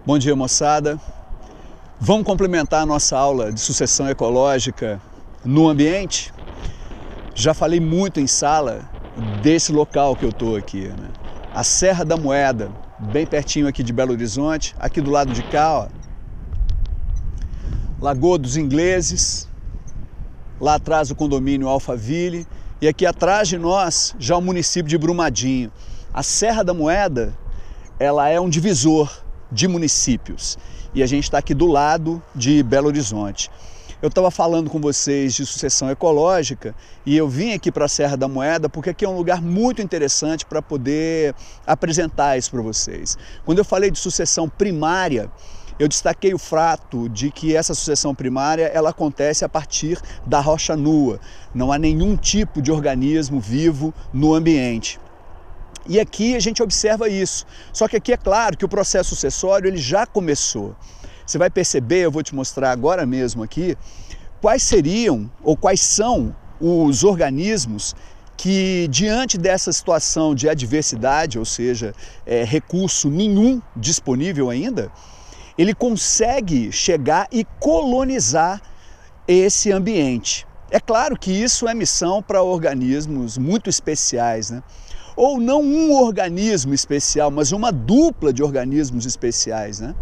Bom dia, moçada. Vamos complementar a nossa aula de sucessão ecológica no ambiente? Já falei muito em sala desse local que eu estou aqui, né? A Serra da Moeda, bem pertinho aqui de Belo Horizonte, aqui do lado de cá, ó, Lagoa dos Ingleses, lá atrás o condomínio Alphaville, e aqui atrás de nós já o município de Brumadinho. A Serra da Moeda, ela é um divisor de municípios e a gente está aqui do lado de Belo Horizonte. Eu estava falando com vocês de sucessão ecológica e eu vim aqui para a Serra da Moeda porque aqui é um lugar muito interessante para poder apresentar isso para vocês. Quando eu falei de sucessão primária, eu destaquei o fato de que essa sucessão primária ela acontece a partir da rocha nua. Não há nenhum tipo de organismo vivo no ambiente. E aqui a gente observa isso. Só que aqui é claro que o processo sucessório ele já começou. Você vai perceber, eu vou te mostrar agora mesmo aqui, quais seriam ou quais são os organismos que diante dessa situação de adversidade, ou seja, recurso nenhum disponível ainda, ele consegue chegar e colonizar esse ambiente. É claro que isso é missão para organismos muito especiais, né? Ou não um organismo especial, mas uma dupla de organismos especiais, né?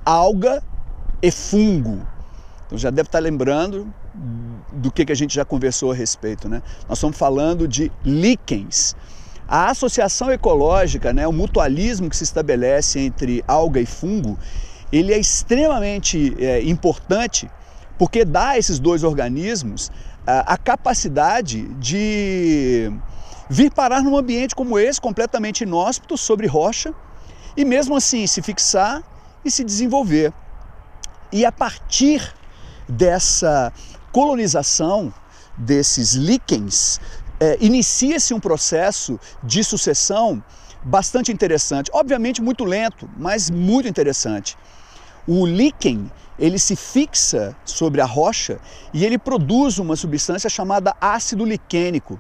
Alga e fungo. Então já deve estar lembrando do que a gente já conversou a respeito, né? Nós estamos falando de líquens. A associação ecológica, né, o mutualismo que se estabelece entre alga e fungo, ele é extremamente importante porque dá a esses dois organismos a capacidade de vir parar num ambiente como esse, completamente inóspito, sobre rocha, e mesmo assim se fixar e se desenvolver. E a partir dessa colonização desses líquens, inicia-se um processo de sucessão bastante interessante, obviamente muito lento, mas muito interessante. O líquen, ele se fixa sobre a rocha e ele produz uma substância chamada ácido liquênico.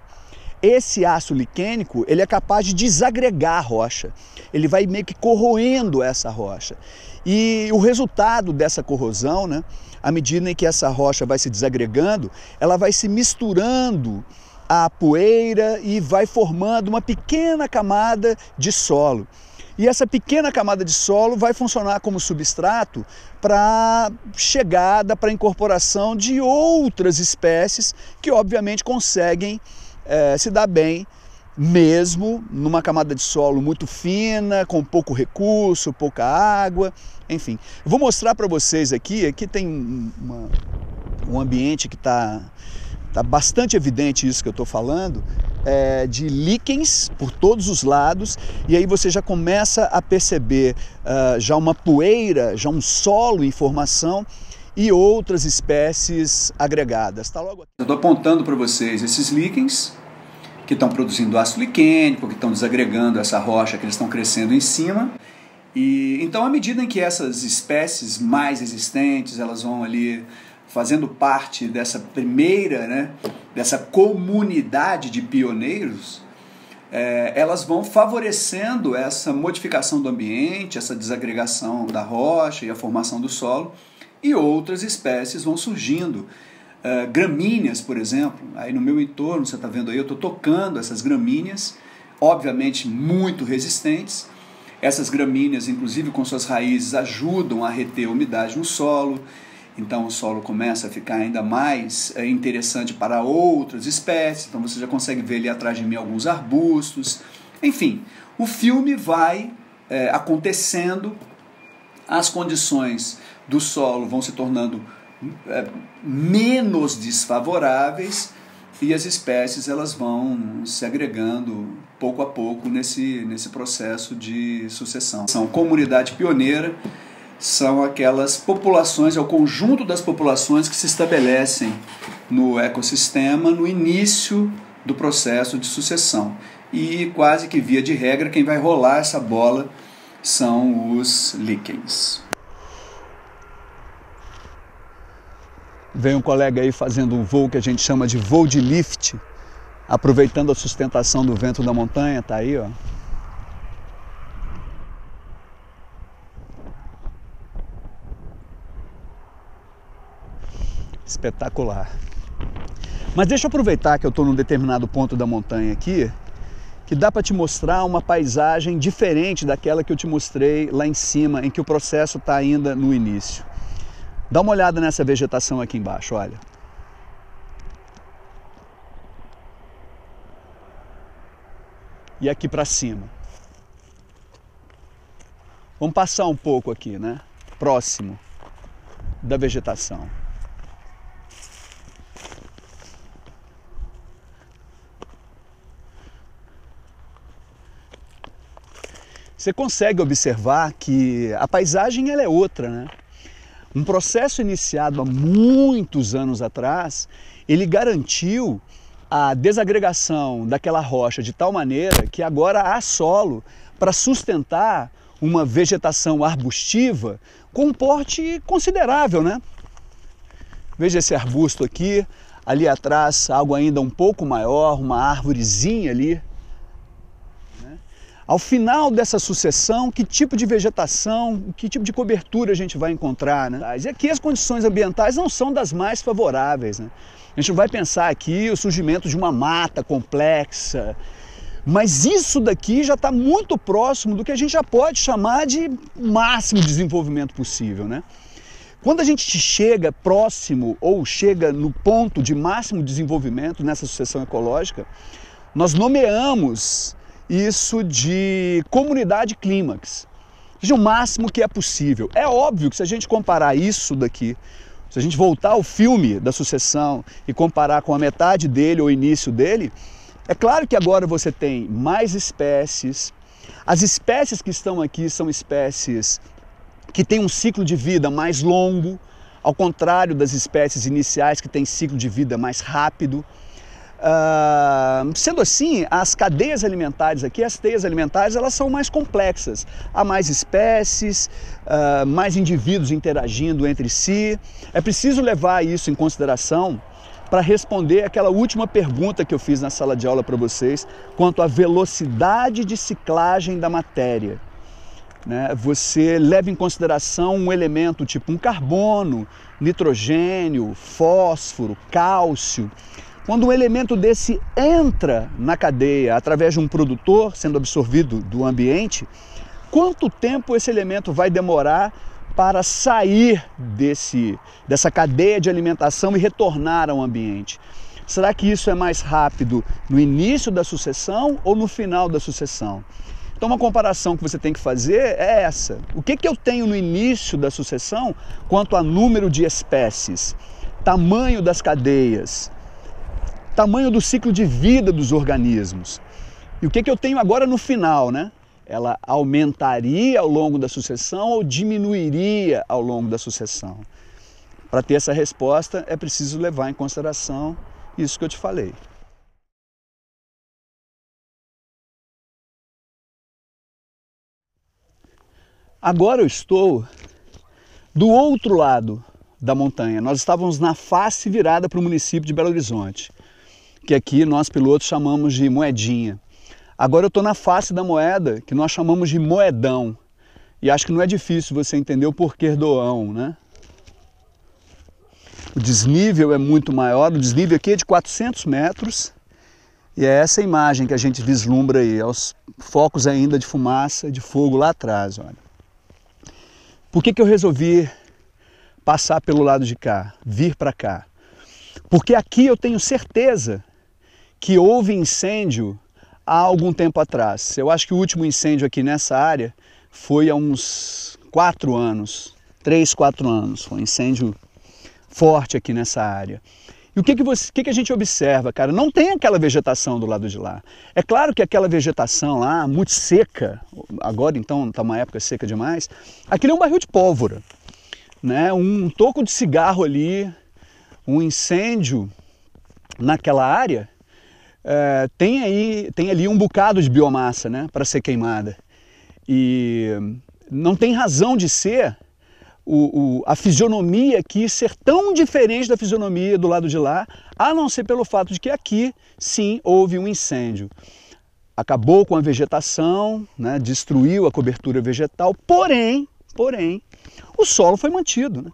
Esse ácido liquênico, ele é capaz de desagregar a rocha. Ele vai meio que corroendo essa rocha. E o resultado dessa corrosão, né, à medida em que essa rocha vai se desagregando, ela vai se misturando à poeira e vai formando uma pequena camada de solo. E essa pequena camada de solo vai funcionar como substrato para chegada, para incorporação de outras espécies que obviamente conseguem se dar bem mesmo numa camada de solo muito fina, com pouco recurso, pouca água, enfim. Eu vou mostrar para vocês aqui tem um ambiente que está bastante evidente isso que eu estou falando, de líquens por todos os lados, e aí você já começa a perceber já uma poeira, já um solo em formação e outras espécies agregadas. Tá logo aqui. Eu estou apontando para vocês esses líquens que estão produzindo ácido liquênico, que estão desagregando essa rocha que eles estão crescendo em cima. E então, à medida em que essas espécies mais existentes, elas vão ali fazendo parte dessa primeira, né, dessa comunidade de pioneiros, elas vão favorecendo essa modificação do ambiente, essa desagregação da rocha e a formação do solo, e outras espécies vão surgindo. Gramíneas, por exemplo, aí no meu entorno, você está vendo aí, eu estou tocando essas gramíneas, obviamente muito resistentes. Essas gramíneas, inclusive com suas raízes, ajudam a reter a umidade no solo. Então o solo começa a ficar ainda mais interessante para outras espécies. Então você já consegue ver ali atrás de mim alguns arbustos. Enfim, o filme vai acontecendo, as condições do solo vão se tornando menos desfavoráveis e as espécies elas vão se agregando pouco a pouco nesse processo de sucessão. São comunidade pioneira. São aquelas populações, é o conjunto das populações que se estabelecem no ecossistema no início do processo de sucessão. E quase que via de regra, quem vai rolar essa bola são os líquens. Vem um colega aí fazendo um voo que a gente chama de voo de lift, aproveitando a sustentação do vento da montanha, tá aí, ó. Espetacular. Mas deixa eu aproveitar que eu estou num determinado ponto da montanha aqui, que dá para te mostrar uma paisagem diferente daquela que eu te mostrei lá em cima, em que o processo está ainda no início. Dá uma olhada nessa vegetação aqui embaixo, olha. E aqui para cima. Vamos passar um pouco aqui, né? Próximo da vegetação. Você consegue observar que a paisagem ela é outra, né? Um processo iniciado há muitos anos atrás, ele garantiu a desagregação daquela rocha de tal maneira que agora há solo para sustentar uma vegetação arbustiva com um porte considerável, né? Veja esse arbusto aqui, ali atrás algo ainda um pouco maior, uma árvorezinha ali. Ao final dessa sucessão, que tipo de vegetação, que tipo de cobertura a gente vai encontrar, né? E aqui as condições ambientais não são das mais favoráveis, né? A gente não vai pensar aqui o surgimento de uma mata complexa, mas isso daqui já está muito próximo do que a gente já pode chamar de máximo desenvolvimento possível, né? Quando a gente chega próximo ou chega no ponto de máximo desenvolvimento nessa sucessão ecológica, nós nomeamos isso de comunidade clímax, seja o máximo que é possível. É óbvio que se a gente comparar isso daqui, se a gente voltar ao filme da sucessão e comparar com a metade dele ou o início dele, é claro que agora você tem mais espécies. As espécies que estão aqui são espécies que têm um ciclo de vida mais longo, ao contrário das espécies iniciais que têm ciclo de vida mais rápido. Sendo assim, as cadeias alimentares aqui, as teias alimentares, elas são mais complexas. Há mais espécies, mais indivíduos interagindo entre si. É preciso levar isso em consideração para responder aquela última pergunta que eu fiz na sala de aula para vocês, quanto à velocidade de ciclagem da matéria. Né? Você leva em consideração um elemento tipo um carbono, nitrogênio, fósforo, cálcio. Quando um elemento desse entra na cadeia através de um produtor, sendo absorvido do ambiente, quanto tempo esse elemento vai demorar para sair dessa cadeia de alimentação e retornar ao ambiente? Será que isso é mais rápido no início da sucessão ou no final da sucessão? Então uma comparação que você tem que fazer é essa. O que eu tenho no início da sucessão quanto a número de espécies, tamanho das cadeias, tamanho do ciclo de vida dos organismos. E o que eu tenho agora no final, né? Ela aumentaria ao longo da sucessão ou diminuiria ao longo da sucessão? Para ter essa resposta é preciso levar em consideração isso que eu te falei. Agora eu estou do outro lado da montanha. Nós estávamos na face virada para o município de Belo Horizonte, que aqui nós pilotos chamamos de moedinha. Agora eu estou na face da moeda, que nós chamamos de moedão. E acho que não é difícil você entender o porquê do ão, né? O desnível é muito maior, o desnível aqui é de 400 metros. E é essa imagem que a gente vislumbra aí, aos focos ainda de fumaça, de fogo lá atrás, olha. Por que eu resolvi passar pelo lado de cá, vir para cá? Porque aqui eu tenho certeza que houve incêndio há algum tempo atrás. Eu acho que o último incêndio aqui nessa área foi há uns 4 anos, 3, 4 anos. Foi um incêndio forte aqui nessa área. E o que a gente observa, cara? Não tem aquela vegetação do lado de lá. É claro que aquela vegetação lá, muito seca, agora então está uma época seca demais, aquilo é um barril de pólvora, né? Um toco de cigarro ali, um incêndio naquela área, tem ali um bocado de biomassa, né, para ser queimada. E não tem razão de ser a fisionomia aqui ser tão diferente da fisionomia do lado de lá, a não ser pelo fato de que aqui, sim, houve um incêndio. Acabou com a vegetação, né, destruiu a cobertura vegetal, porém, o solo foi mantido, né?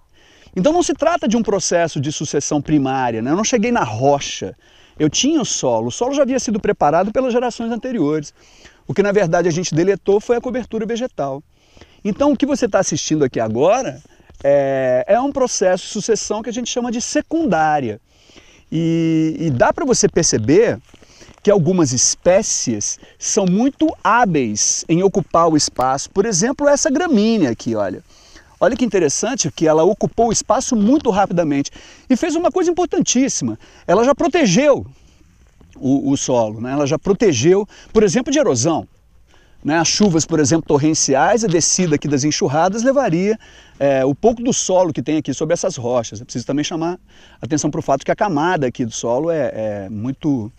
Então não se trata de um processo de sucessão primária, né? Eu não cheguei na rocha, eu tinha o solo já havia sido preparado pelas gerações anteriores. O que na verdade a gente deletou foi a cobertura vegetal. Então o que você está assistindo aqui agora é um processo de sucessão que a gente chama de secundária. E dá para você perceber que algumas espécies são muito hábeis em ocupar o espaço. Por exemplo, essa gramínea aqui, olha. Olha que interessante que ela ocupou o espaço muito rapidamente e fez uma coisa importantíssima. Ela já protegeu o solo, né? Ela já protegeu, por exemplo, de erosão. Né? As chuvas, por exemplo, torrenciais, a descida aqui das enxurradas levaria o pouco do solo que tem aqui sobre essas rochas. É preciso também chamar atenção para o fato que a camada aqui do solo é muito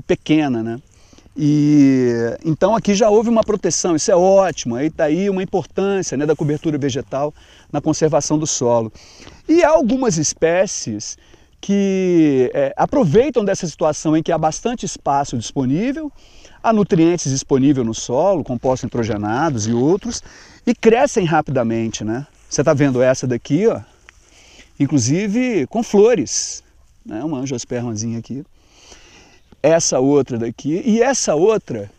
pequena, né? E então aqui já houve uma proteção, isso é ótimo, aí está aí uma importância, né, da cobertura vegetal na conservação do solo. E há algumas espécies que aproveitam dessa situação em que há bastante espaço disponível, há nutrientes disponíveis no solo, compostos nitrogenados e outros, e crescem rapidamente, né? Você está vendo essa daqui, ó, inclusive com flores, né? Uma angiospermazinha aqui. Essa outra daqui e essa outra,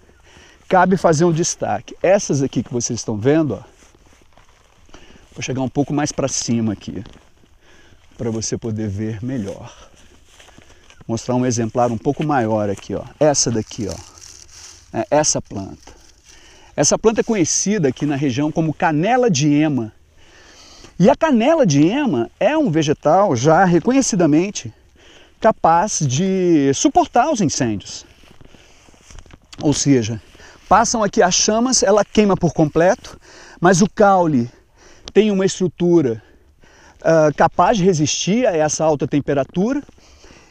cabe fazer um destaque. Essas aqui que vocês estão vendo, ó, vou chegar um pouco mais para cima aqui, para você poder ver melhor. Mostrar um exemplar um pouco maior aqui, ó. Essa daqui, ó, essa planta. Essa planta é conhecida aqui na região como canela de ema. E a canela de ema é um vegetal já reconhecidamente capaz de suportar os incêndios. Ou seja, passam aqui as chamas, ela queima por completo, mas o caule tem uma estrutura capaz de resistir a essa alta temperatura.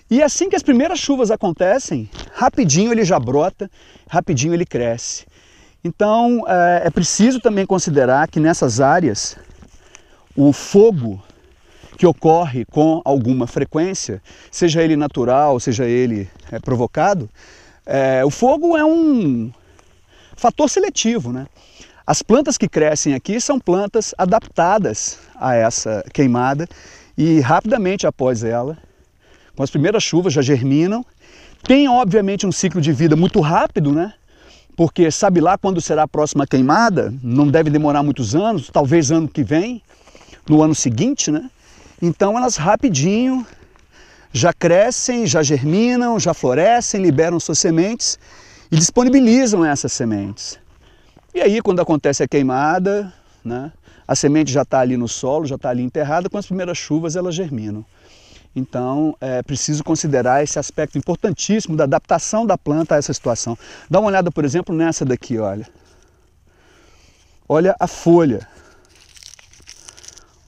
E assim que as primeiras chuvas acontecem, rapidinho ele já brota, rapidinho ele cresce. Então é preciso também considerar que nessas áreas o fogo que ocorre com alguma frequência, seja ele natural, seja ele provocado, o fogo é um fator seletivo, né? As plantas que crescem aqui são plantas adaptadas a essa queimada e rapidamente após ela, com as primeiras chuvas já germinam. Tem obviamente um ciclo de vida muito rápido, né? Porque sabe lá quando será a próxima queimada, não deve demorar muitos anos, talvez ano que vem, no ano seguinte, né? Então elas rapidinho já crescem, já germinam, já florescem, liberam suas sementes e disponibilizam essas sementes. E aí quando acontece a queimada, né, a semente já está ali no solo, já está ali enterrada, com as primeiras chuvas elas germinam. Então é preciso considerar esse aspecto importantíssimo da adaptação da planta a essa situação. Dá uma olhada, por exemplo, nessa daqui, olha. Olha a folha.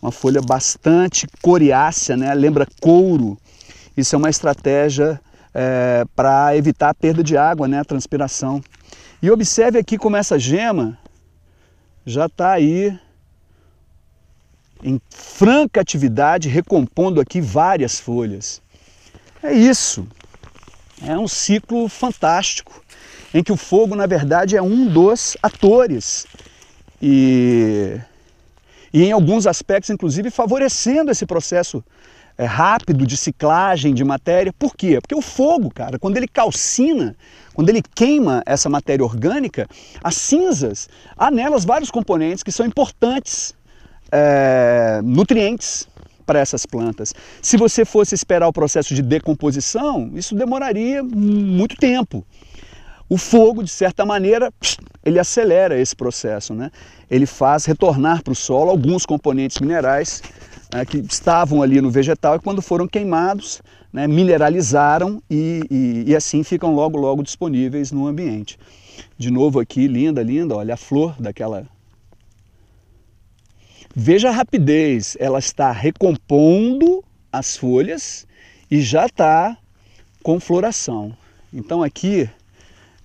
Uma folha bastante coriácea, né? Lembra couro. Isso é uma estratégia para evitar a perda de água, né? A transpiração. E observe aqui como essa gema já está aí em franca atividade, recompondo aqui várias folhas. É isso. É um ciclo fantástico, em que o fogo, na verdade, é um dos atores. E em alguns aspectos, inclusive, favorecendo esse processo rápido de ciclagem de matéria. Por quê? Porque o fogo, cara, quando ele calcina, quando ele queima essa matéria orgânica, as cinzas, há nelas vários componentes que são importantes nutrientes para essas plantas. Se você fosse esperar o processo de decomposição, isso demoraria muito tempo. O fogo, de certa maneira, ele acelera esse processo, né? Ele faz retornar para o solo alguns componentes minerais que estavam ali no vegetal e quando foram queimados, né, mineralizaram e assim ficam logo disponíveis no ambiente. De novo aqui, linda, olha a flor daquela. Veja a rapidez, ela está recompondo as folhas e já está com floração. Então aqui,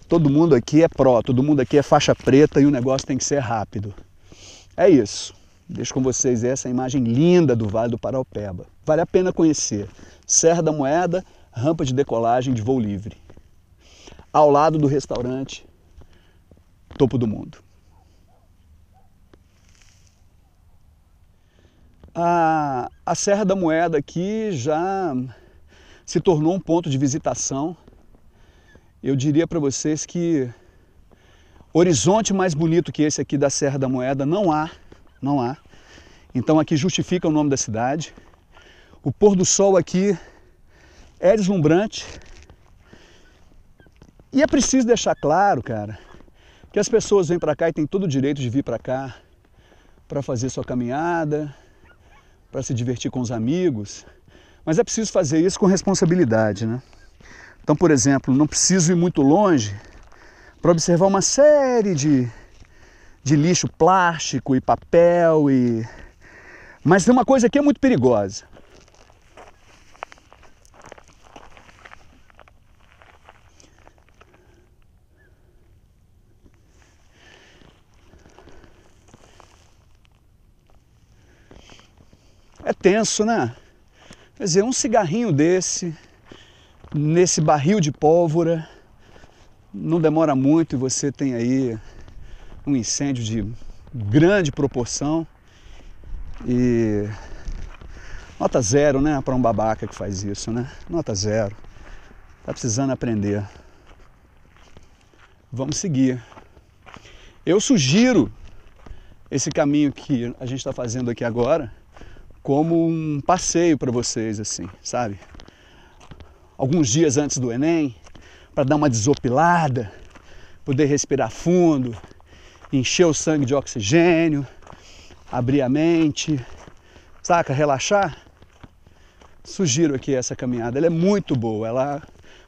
todo mundo aqui é pró, todo mundo aqui é faixa preta e o negócio tem que ser rápido. É isso. Deixo com vocês essa imagem linda do Vale do Paraopeba. Vale a pena conhecer. Serra da Moeda, rampa de decolagem de voo livre. Ao lado do restaurante Topo do Mundo. A Serra da Moeda aqui já se tornou um ponto de visitação. Eu diria para vocês que horizonte mais bonito que esse aqui da Serra da Moeda não há. Então aqui justifica o nome da cidade. O pôr do sol aqui é deslumbrante. E é preciso deixar claro, cara, que as pessoas vêm para cá e têm todo o direito de vir para cá para fazer sua caminhada, para se divertir com os amigos, mas é preciso fazer isso com responsabilidade, né? Então, por exemplo, não preciso ir muito longe para observar uma série de lixo plástico e papel, mas tem uma coisa aqui que é muito perigosa. É tenso, né? Quer dizer, um cigarrinho desse, nesse barril de pólvora, não demora muito e você tem aí um incêndio de grande proporção. E nota 0, né, para um babaca que faz isso, né? Nota 0. Tá precisando aprender. Vamos seguir. Eu sugiro esse caminho que a gente está fazendo aqui agora como um passeio para vocês, assim, sabe? Alguns dias antes do Enem, para dar uma desopilada, poder respirar fundo, encher o sangue de oxigênio, abrir a mente, saca? Relaxar. Sugiro aqui essa caminhada, ela é muito boa,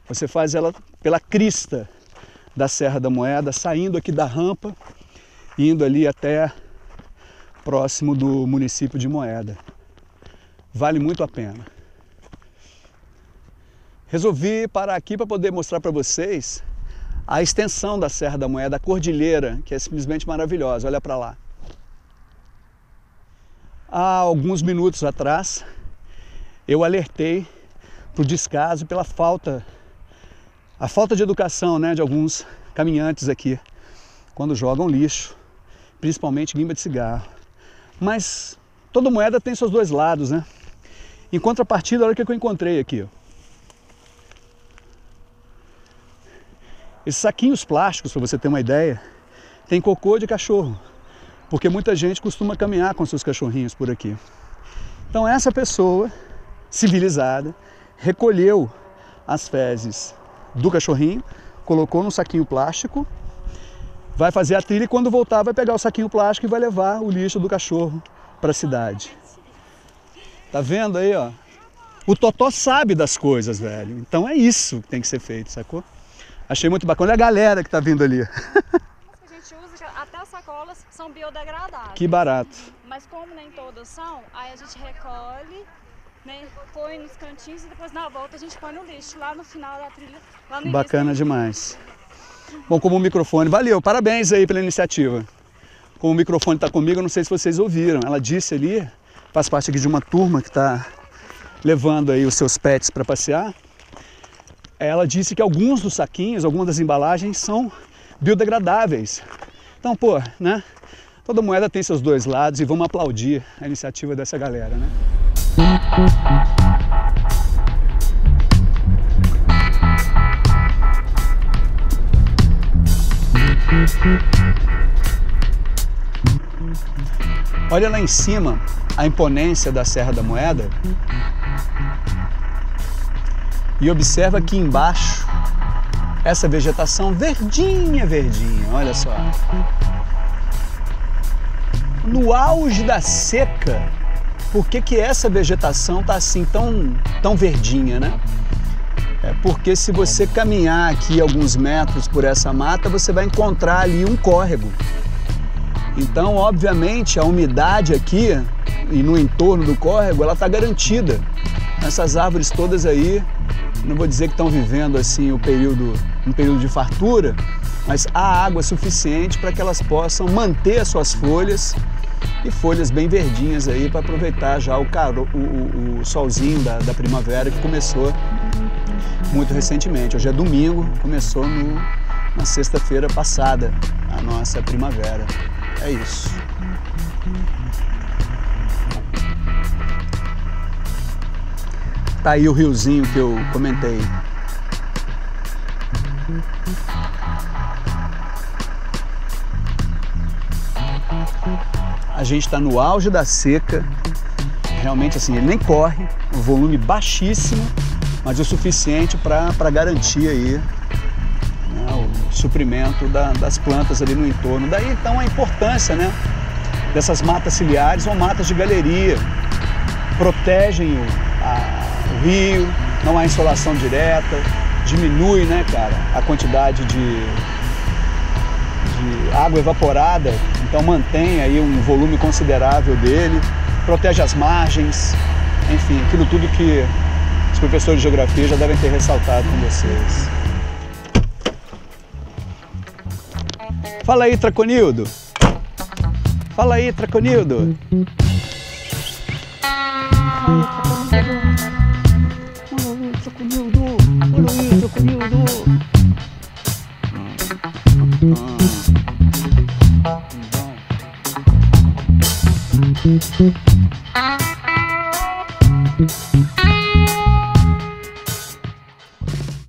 você faz ela pela crista da Serra da Moeda, saindo aqui da rampa, indo ali até próximo do município de Moeda. Vale muito a pena. Resolvi parar aqui para poder mostrar para vocês a extensão da Serra da Moeda, a cordilheira, que é simplesmente maravilhosa. Olha para lá. Há alguns minutos atrás, eu alertei para o descaso, pela falta de educação, né, de alguns caminhantes aqui, quando jogam lixo, principalmente guimba de cigarro. Mas toda moeda tem seus dois lados, né? Em contrapartida, olha o que eu encontrei aqui, ó. Esses saquinhos plásticos, para você ter uma ideia, tem cocô de cachorro, porque muita gente costuma caminhar com seus cachorrinhos por aqui. Então essa pessoa civilizada recolheu as fezes do cachorrinho, colocou num saquinho plástico, vai fazer a trilha e quando voltar vai pegar o saquinho plástico e vai levar o lixo do cachorro para a cidade. Tá vendo aí, ó? O Totó sabe das coisas, velho. Então é isso que tem que ser feito, sacou? Achei muito bacana. Olha a galera que tá vindo ali. A gente usa, até as sacolas são biodegradáveis. Que barato. Mas como nem todas são, aí a gente recolhe, né, põe nos cantinhos e depois na volta a gente põe no lixo, lá no final da trilha. Lá no Bacana demais. Bom, como o microfone... Valeu, parabéns aí pela iniciativa. Como o microfone está comigo, eu não sei se vocês ouviram. Ela disse ali, faz parte aqui de uma turma que está levando aí os seus pets para passear. Ela disse que alguns dos saquinhos, algumas das embalagens são biodegradáveis. Então, pô, né? Toda moeda tem seus dois lados e vamos aplaudir a iniciativa dessa galera, né? Olha lá em cima a imponência da Serra da Moeda e observa aqui embaixo essa vegetação verdinha, olha só. No auge da seca, por que essa vegetação está assim tão verdinha, né? É porque se você caminhar aqui alguns metros por essa mata, você vai encontrar ali um córrego. Então, obviamente, a umidade aqui e no entorno do córrego, ela está garantida. Essas árvores todas aí, não vou dizer que estão vivendo assim um período de fartura, mas há água suficiente para que elas possam manter as suas folhas e folhas bem verdinhas aí para aproveitar já o solzinho da primavera que começou muito recentemente. Hoje é domingo, começou na sexta-feira passada a nossa primavera. É isso. Tá aí o riozinho que eu comentei. A gente está no auge da seca, realmente assim, ele nem corre, um volume baixíssimo, mas o suficiente para garantir aí, né, o suprimento das plantas ali no entorno. Daí então a importância, né, dessas matas ciliares ou matas de galeria, protegem o rio, não há insolação direta, diminui, né, cara, a quantidade de água evaporada, então mantém aí um volume considerável dele, protege as margens, enfim, aquilo tudo que os professores de geografia já devem ter ressaltado com vocês. Fala aí, Traconildo! Fala aí, Traconildo! Traconildo!